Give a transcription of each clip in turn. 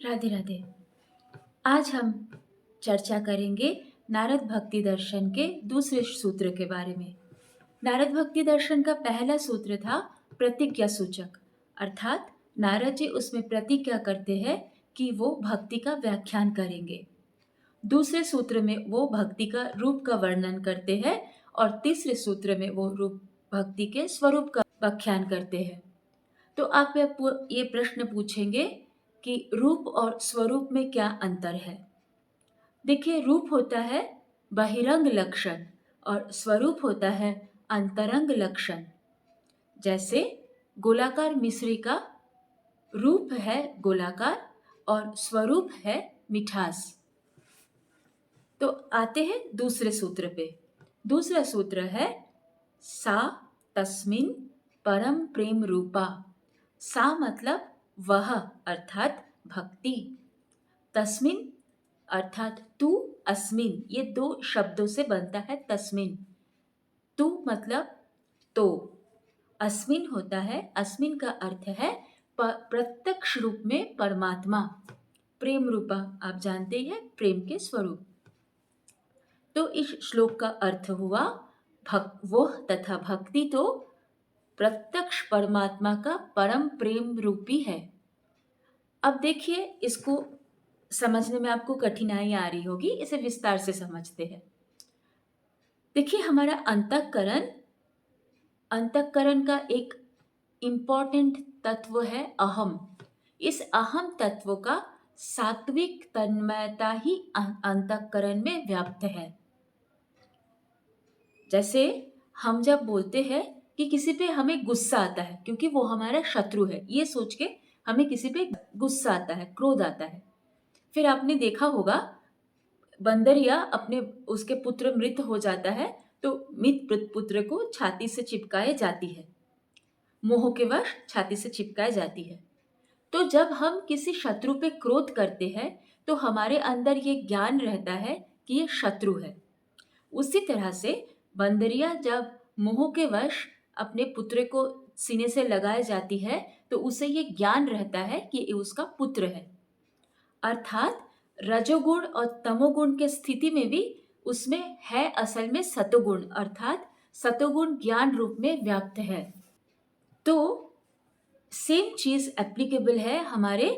राधे राधे। आज हम चर्चा करेंगे नारद भक्ति दर्शन के दूसरे सूत्र के बारे में। नारद भक्ति दर्शन का पहला सूत्र था प्रतिज्ञा सूचक, अर्थात नारद जी उसमें प्रतिज्ञा करते हैं कि वो भक्ति का व्याख्यान करेंगे। दूसरे सूत्र में वो भक्ति का रूप का वर्णन करते हैं और तीसरे सूत्र में वो रूप भक्ति के स्वरूप का व्याख्यान करते हैं। तो आप ये प्रश्न पूछेंगे कि रूप और स्वरूप में क्या अंतर है। देखिए, रूप होता है बहिरंग लक्षण और स्वरूप होता है अंतरंग लक्षण। जैसे गोलाकार मिश्री का रूप है गोलाकार और स्वरूप है मिठास। तो आते हैं दूसरे सूत्र पे। दूसरा सूत्र है सा तस्मिन परम प्रेम रूपा। सा मतलब वह अर्थात भक्ति, तस्मिन अर्थात तू, अस्मिन ये दो शब्दों से बनता है तस्मिन। तू मतलब तो, अस्मिन होता है, अस्मिन का अर्थ है प्रत्यक्ष रूप में परमात्मा। प्रेम रूपा आप जानते हैं, प्रेम के स्वरूप। तो इस श्लोक का अर्थ हुआ वो तथा भक्ति तो प्रत्यक्ष परमात्मा का परम प्रेम रूपी है। अब देखिए, इसको समझने में आपको कठिनाई आ रही होगी, इसे विस्तार से समझते हैं। देखिए, हमारा अंतःकरण, अंतःकरण का एक इम्पॉर्टेंट तत्व है अहम। इस अहम तत्व का सात्विक तन्मयता ही अंतःकरण में व्याप्त है। जैसे हम जब बोलते हैं कि किसी पे हमें गुस्सा आता है क्योंकि वो हमारा शत्रु है, ये सोच के हमें किसी पे गुस्सा आता है, क्रोध आता है। फिर आपने देखा होगा, बंदरिया अपने उसके पुत्र मृत हो जाता है तो मृत पुत्र को छाती से चिपकाए जाती है, मोह के वश छाती से चिपकाए जाती है। तो जब हम किसी शत्रु पे क्रोध करते हैं तो हमारे अंदर ये ज्ञान रहता है कि ये शत्रु है। उसी तरह से बंदरिया जब मोह के वश अपने पुत्र को सीने से लगाए जाती है तो उसे ये ज्ञान रहता है कि ये उसका पुत्र है। अर्थात रजोगुण और तमोगुण के स्थिति में भी उसमें है असल में सतोगुण, अर्थात सतोगुण ज्ञान रूप में व्याप्त है। तो सेम चीज एप्लीकेबल है हमारे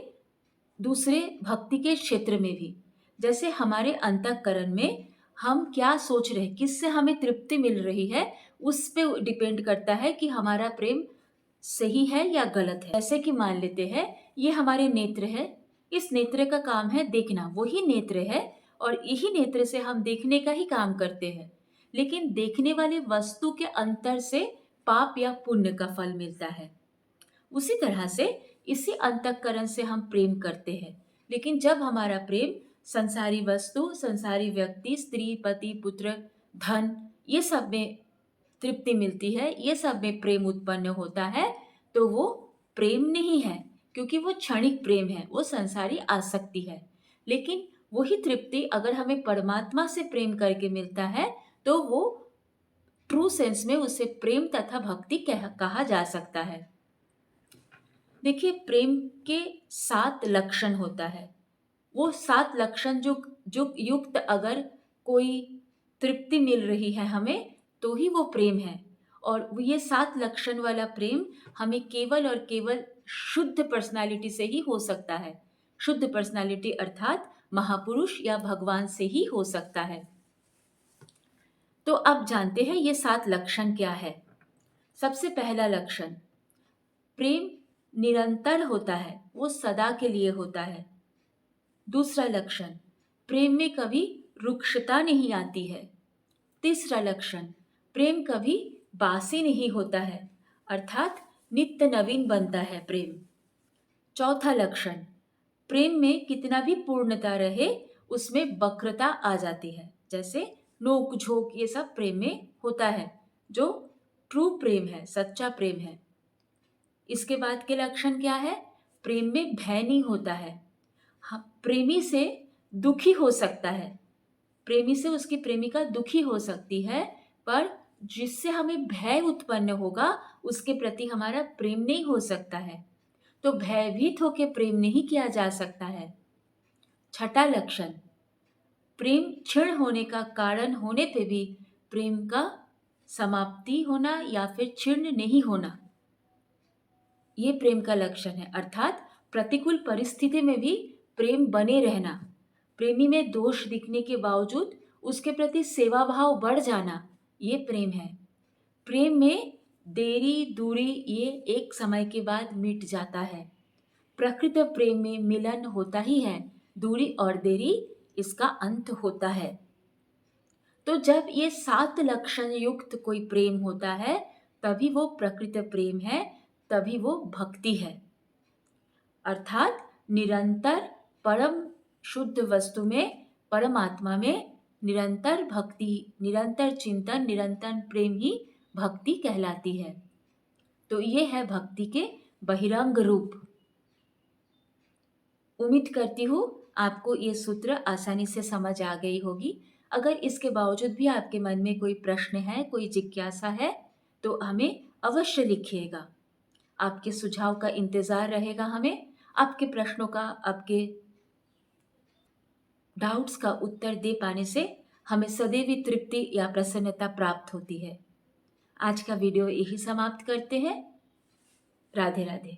दूसरे भक्ति के क्षेत्र में भी। जैसे हमारे अंतःकरण में हम क्या सोच रहे हैं, किससे हमें तृप्ति मिल रही है, उस पे डिपेंड करता है कि हमारा प्रेम सही है या गलत है। जैसे कि मान लेते हैं ये हमारे नेत्र है, इस नेत्र का काम है देखना, वही नेत्र है और यही नेत्र से हम देखने का ही काम करते हैं। लेकिन देखने वाली वस्तु के अंतर से पाप या पुण्य का फल मिलता है। उसी तरह से इसी अंतःकरण से हम प्रेम करते हैं। लेकिन जब हमारा प्रेम संसारी वस्तु, संसारी व्यक्ति, स्त्री, पति, पुत्र, धन, ये सब में तृप्ति मिलती है, ये सब में प्रेम उत्पन्न होता है, तो वो प्रेम नहीं है, क्योंकि वो क्षणिक प्रेम है, वो संसारी आसक्ति है। लेकिन वही तृप्ति अगर हमें परमात्मा से प्रेम करके मिलता है तो वो ट्रू सेंस में उसे प्रेम तथा भक्ति कहा जा सकता है। देखिए, प्रेम के 7 लक्षण होता है। वो 7 लक्षण जो जो युक्त अगर कोई तृप्ति मिल रही है हमें तो ही वो प्रेम है। और ये 7 लक्षण वाला प्रेम हमें केवल और केवल शुद्ध पर्सनालिटी से ही हो सकता है। शुद्ध पर्सनालिटी अर्थात महापुरुष या भगवान से ही हो सकता है। तो अब जानते हैं ये 7 लक्षण क्या है। सबसे पहला लक्षण, प्रेम निरंतर होता है, वो सदा के लिए होता है। दूसरा लक्षण, प्रेम में कभी रुक्षता नहीं आती है। तीसरा लक्षण, प्रेम कभी बासी नहीं होता है, अर्थात नित्य नवीन बनता है प्रेम। चौथा लक्षण, प्रेम में कितना भी पूर्णता रहे उसमें वक्रता आ जाती है, जैसे नोक झोंक, ये सब प्रेम में होता है, जो ट्रू प्रेम है, सच्चा प्रेम है। इसके बाद के लक्षण क्या है, प्रेम में भय नहीं होता है। हाँ, प्रेमी से दुखी हो सकता है, प्रेमी से उसकी प्रेमिका दुखी हो सकती है, पर जिससे हमें भय उत्पन्न होगा उसके प्रति हमारा प्रेम नहीं हो सकता है। तो भयभीत होकर प्रेम नहीं किया जा सकता है। छठा लक्षण, प्रेम क्षीण होने का कारण होने पे भी प्रेम का समाप्ति होना या फिर क्षीण नहीं होना, ये प्रेम का लक्षण है। अर्थात प्रतिकूल परिस्थिति में भी प्रेम बने रहना, प्रेमी में दोष दिखने के बावजूद उसके प्रति सेवा भाव बढ़ जाना, ये प्रेम है। प्रेम में देरी दूरी ये एक समय के बाद मिट जाता है। प्रकृत प्रेम में मिलन होता ही है, दूरी और देरी इसका अंत होता है। तो जब ये 7 लक्षण युक्त कोई प्रेम होता है तभी वो प्रकृत प्रेम है, तभी वो भक्ति है। अर्थात निरंतर परम शुद्ध वस्तु में, परमात्मा में निरंतर भक्ति, निरंतर चिंतन, निरंतर प्रेम ही भक्ति कहलाती है। तो ये है भक्ति के बहिरंग रूप। उम्मीद करती हूँ आपको ये सूत्र आसानी से समझ आ गई होगी। अगर इसके बावजूद भी आपके मन में कोई प्रश्न है, कोई जिज्ञासा है, तो हमें अवश्य लिखिएगा। आपके सुझाव का इंतज़ार रहेगा हमें। आपके प्रश्नों का, आपके डाउट्स का उत्तर दे पाने से हमें सदैव तृप्ति या प्रसन्नता प्राप्त होती है। आज का वीडियो यही समाप्त करते हैं। राधे राधे।